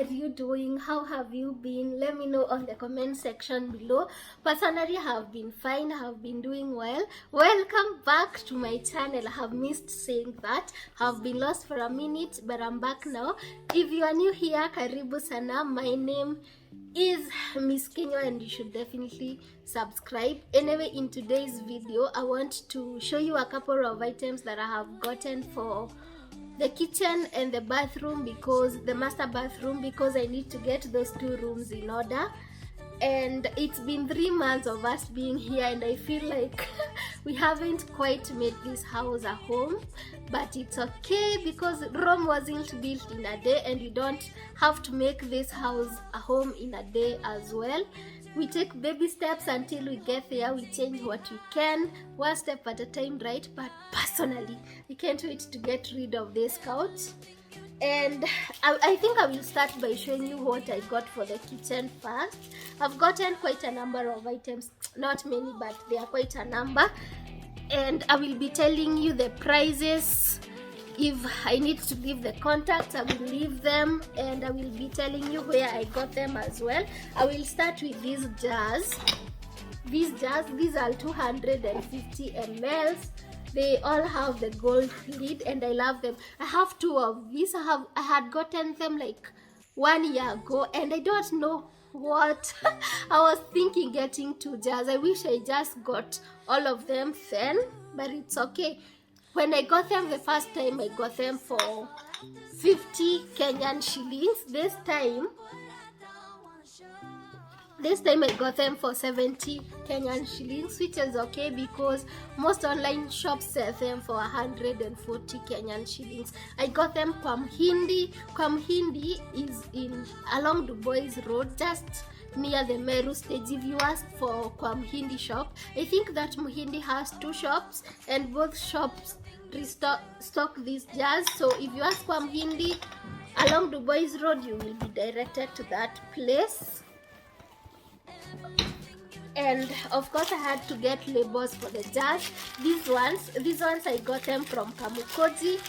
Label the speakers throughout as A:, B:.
A: are you doing? How have you been? Let me know on the comment section below. Personally, I have been fine. I have been doing well. Welcome back to my channel. I have missed saying that. I have been lost for a minute, but I'm back now. If you are new here, karibu sana. My name is Miss Kenya and you should definitely subscribe. Anyway, in today's video, I want to show you a couple of items that I have gotten for the kitchen and the bathroom, because the master bathroom, because I need to get those two rooms in order. And it's been 3 months of us being here and I feel like we haven't quite made this house a home, but it's okay because Rome wasn't built in a day and you don't have to make this house a home in a day as well. We take baby steps until we get there. We change what we can, one step at a time, right? But personally, I can't wait to get rid of this couch. And I think I will start by showing you what I got for the kitchen first. I've gotten quite a number of items, not many, but they are quite a number. And I will be telling you the prices. If I need to leave the contacts, I will leave them, and I will be telling you where I got them as well. I will start with these jars. These are 250 ml. They all have the gold lid and I love them. I have two of these. I had gotten them like 1 year ago and I don't know what I was thinking getting 2 jars. I wish I just got all of them then, but it's okay. When I got them the first time, I got them for 50 Kenyan shillings. This time I got them for 70 Kenyan shillings, which is okay because most online shops sell them for 140 Kenyan shillings. I got them kwa Mhindi. Kwa Mhindi is in along the Boys Road, just near the Meru stage. If you ask for kwa Mhindi shop, I think that Mhindi has 2 shops and both shops stock these jars. So if you ask kwa Mhindi along the Boys Road, you will be directed to that place. And of course I had to get labels for the jars. These ones I got them from Kamukoji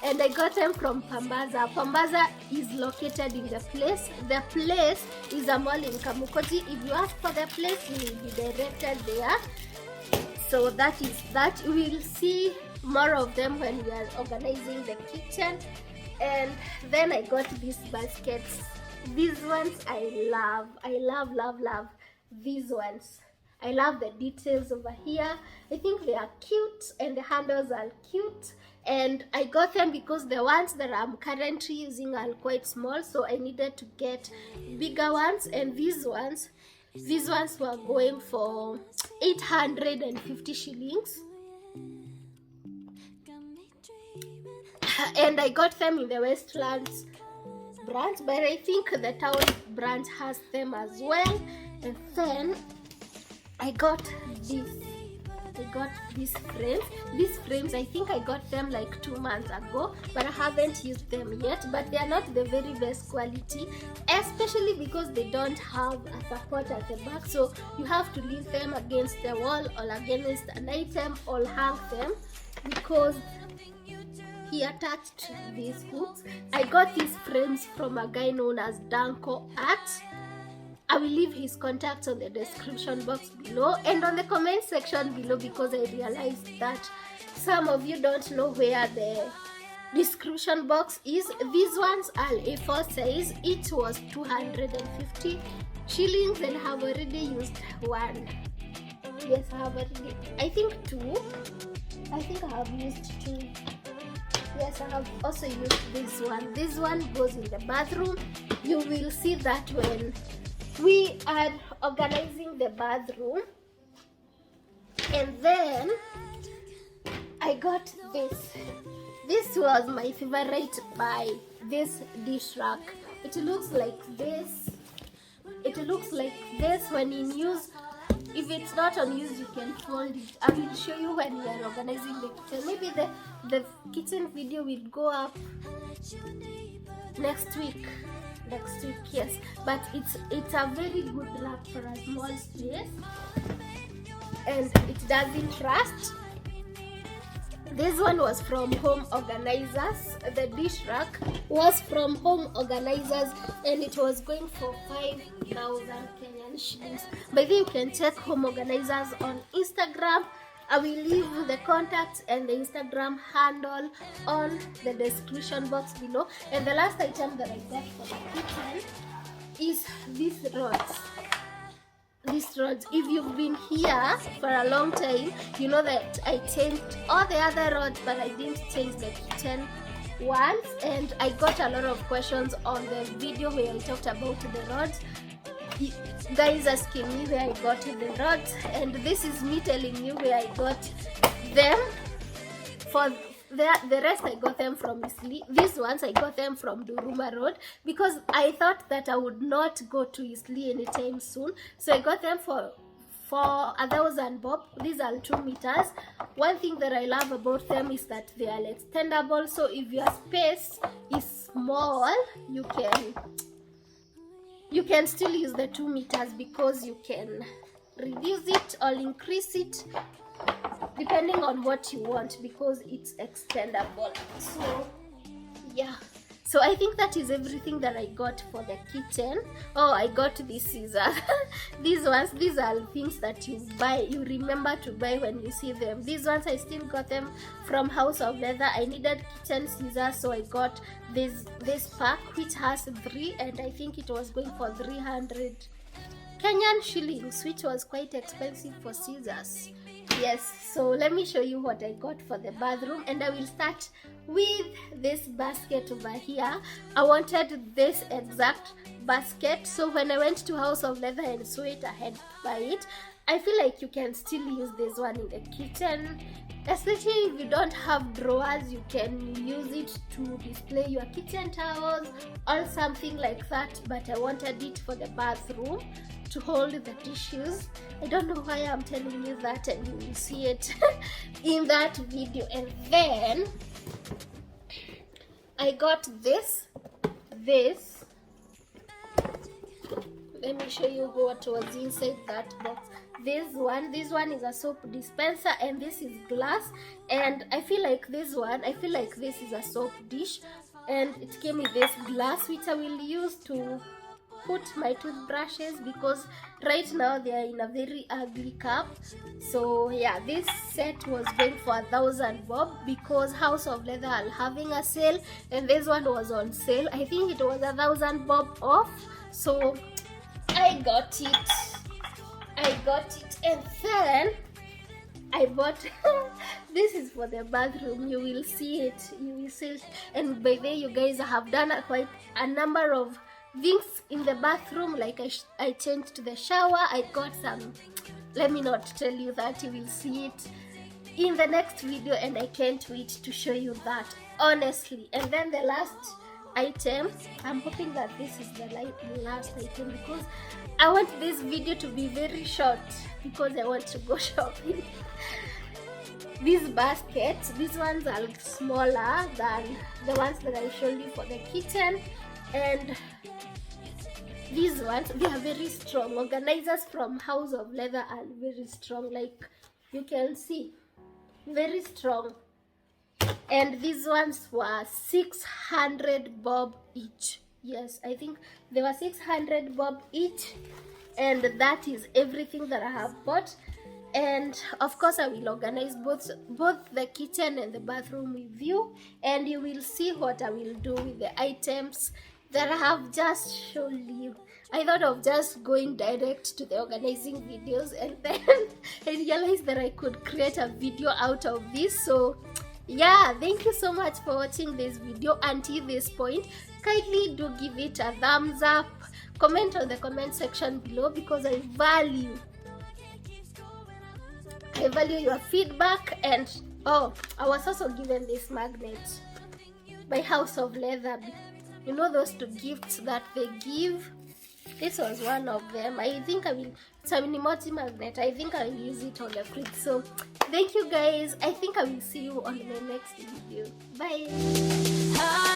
A: and I got them from Pambaza. Pambaza is located in the place. The place is a mall in Kamukoji. If you ask for the place, you will be directed there. So that is that. We will see more of them when we are organizing the kitchen. And then I got these baskets. These ones I love these ones. I love the details over here. I think they are cute and the handles are cute, and I got them because the ones that I'm currently using are quite small, so I needed to get bigger ones. And these ones were going for 850 shillings. And I got them in the Westlands branch, but I think the town branch has them as well. And then I got these frames. These frames, I think I got them like 2 months ago, but I haven't used them yet. But they are not the very best quality, especially because they don't have a support at the back, so you have to leave them against the wall or against an item or hang them because he attached these hooks. I got these frames from a guy known as Danko Art. I will leave his contacts on the description box below and on the comment section below, because I realized that some of you don't know where the description box is. These ones are A4 size. Each was 250 shillings and I have already used one. Yes, I have already, I think 2. I think I have used 2. Yes, I have also used this one. This one goes in the bathroom. You will see that when we are organizing the bathroom. And then I got this. This was my favorite buy, this dish rack. It looks like this. It looks like this when in use. If it's not unused, you can fold it. I will show you when we are organizing the kitchen. Maybe the kitchen video will go up next week. Yes, but it's a very good rack for a small space and it doesn't rust. This one was from Home Organizers. The dish rack was from Home Organizers and it was going for 5,000 Kenyan shillings. By the way, you can check Home Organizers on Instagram. I will leave the contacts and the Instagram handle on the description box below. And the last item that I got for the kitchen is these rods. These rods, if you've been here for a long time, you know that I changed all the other rods, but I didn't change the kitchen ones. And I got a lot of questions on the video where I talked about the rods. Guys asking me where I got the rods, and this is me telling you where I got them. For the rest I got them from Eastleigh. These ones I got them from Duruma Road because I thought that I would not go to Eastleigh anytime soon, so I got them for 1,000 bob. These are 2 meters. One thing that I love about them is that they are extendable, so if your space is small, you can still use the 2 meters because you can reduce it or increase it depending on what you want because it's extendable. So yeah, so I think that is everything that I got for the kitchen. Oh, I got these scissors. These are things that you remember to buy when you see them. These ones I still got them from House of Leather. I needed kitchen scissors, so I got this pack which has 3, and I think it was going for 300 Kenyan shillings, which was quite expensive for scissors. Yes, so let me show you what I got for the bathroom, and I will start with this basket over here. I wanted this exact basket, so when I went to House of Leather and saw it, I had to buy it. I feel like you can still use this one in the kitchen, especially if you don't have drawers. You can use it to display your kitchen towels or something like that, but I wanted it for the bathroom to hold the tissues. I don't know why I'm telling you that, and you will see it in that video. And then I got this. Let me show you what was inside that box. This one is a soap dispenser, and this is glass. And I feel like this is a soap dish, and it came with this glass which I will use to put my toothbrushes because right now they are in a very ugly cup. So yeah, this set was going for 1,000 bob because House of Leather are having a sale, and this one was on sale. I think it was 1,000 bob off, so I got it. And then I bought this is for the bathroom. You will see it. And by the way, you guys have done quite a number of things in the bathroom. Like I changed the shower. I got some, let me not tell you that, you will see it in the next video, and I can't wait to show you that, honestly. And then the last item, I'm hoping that this is the last item because I want this video to be very short because I want to go shopping. These baskets, these ones are smaller than the ones that I showed you for the kitchen, and these ones, they are very strong. Organizers from House of Leather are very strong, like you can see, very strong. And these ones were 600 bob each. Yes, I think they were 600 bob each, and that is everything that I have bought. And of course I will organize both the kitchen and the bathroom with you, and you will see what I will do with the items that I have just shown you. I thought of just going direct to the organizing videos, and then I realized that I could create a video out of this. So yeah, thank you so much for watching this video until this point. Kindly do give it a thumbs up, comment on the comment section below because I value your feedback. And oh, I was also given this magnet by House of Leather. You know those 2 gifts that they give? This was one of them. I think it's an emoji magnet. I think I will use it on the fridge. So thank you guys. I think I will see you on my next video. Bye.